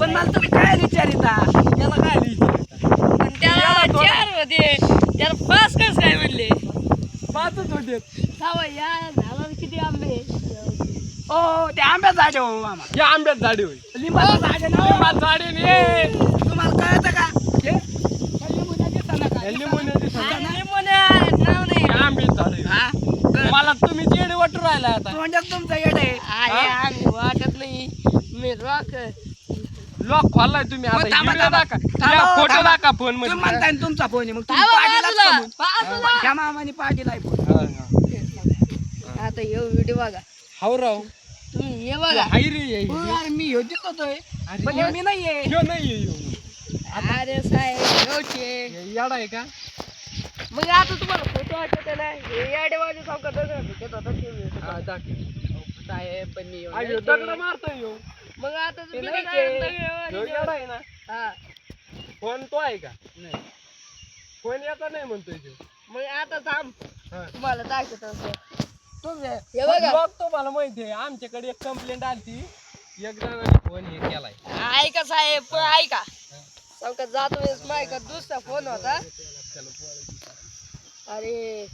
पण मला तुम्ही काय विचारिता त्याला काय विचारिता पण त्याला 4 होते त्याला 5 कसं काय म्हणले 5च होते सावा या झाडाला किती आंबे ओ ते आंब्याचं झाड हो मामा या आंब्यात झाडे होईल लिंबाचं झाड आहे ना लिंबात झाडे ने तुम्हाला कळतं का हे लिंबूच्या दिसताना का? लिंबूने नाव नाही आंबे झाडे हा? कळतं. मला तुम्ही चेडे वाटू राहिला आता तोंडात तुमचं येड आहे अरे आम्ही वाटत नाही मी रॉक लॉक खोललाय तुम्ही मग आता थांबा, व्हिडिओ थांबा. दाखवा थांबा, या फोटो थांबा. दाखवा फोन तुम्ही मध्ये म्हणताय ना तुमचा फोन आहे मग तुम्ही पाडीलाच का मग? ह्या मामाने पाडीला आहे फोन हा, हा. आता येऊ व्हिडिओ बघा हाव राव तुम्ही ये बघा हाय रे ये. हो यार, मी ह्यो दिसतोय अरे पण ह्यो मी नाहीये ह्यो नाही आहे ह्यो. अरे साहेब योचे हे येडा आहे का मग आता तुम्हाला फोटो वाटत ना हे याडे वाजे सावकार भेटत होता हा, दाखव. साहेब पण मी येऊन अरे ह्यो नाही दगड मारतोय ह्यो. मग आता ते तुम्ही नाही ना ते. दगड- ह्यो येडा आहे ना हा फोन तो आहे का फोन याचा नाही म्हणतोय तो मग आता थांब हा. तुम्हाला दाखवतो तुम्ही हे बघा बघ तुम्हाला माहिती आहे आमच्याकडे एक कंप्लेंट आलती एक जणांनी फोन हे केलाय ऐका साहेब पण ऐका सावकार जातो वेळेस माझ्या दुसरा फोन होता अरे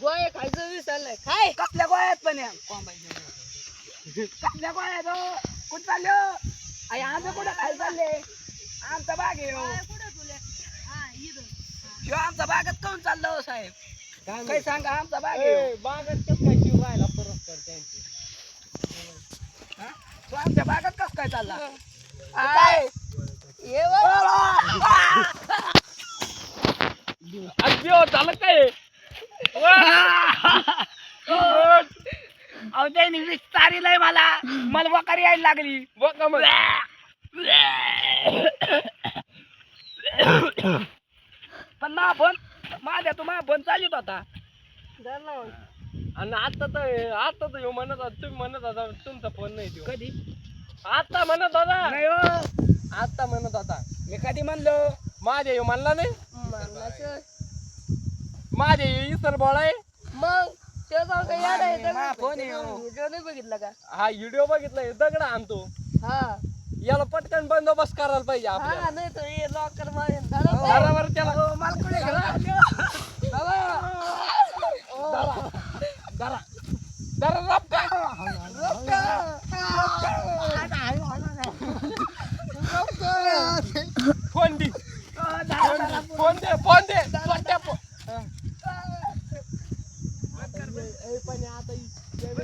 गोळे खायचं विसरलंय काय कसल्या गोळ्यात पण या कसल्या गोळ्यात हो कुठं चाललो आई आंबे कुठं खायला चालले आमचा बाग आहे हो ह्यो आमचा बागच काऊन चाललो हो साहेब काही सांगा आमचा बाग आहे हो. बागत कसं काय जीव व्हायला परस्पर त्यांचे हा? तो आमच्या बागत कस काय चालला काय ये बघ. अगदी झालं काय अहो त्यांनी विस्तारिलंय मला वकार यायला लागली बघा मग पण माझ्या फोन चालत होता धर ना मग. आणि आता तर ह्यो म्हणत होता तुम्ही म्हणत होता तुमचा फोन नाही देऊ कधी आता म्हणत होता नाही हो आता म्हणत होता मी कधी म्हणलो माझ्या ह्यो म्हणला नाही मरणाचं. माझ्या इसर बळ आहे मग ते जाऊ का याड आहे मा फोन आहे हो. व्हिडिओ नाही बघितला का हा व्हिडिओ बघितलाय दगड आणतो हा याला पटकन बंदोबस्त करायला पाहिजे हा आपल्याला नाही तर हे लॉकर मारेन बरोबर त्याला हो, मला कुठे जरा रपका. फोन दे फोन दे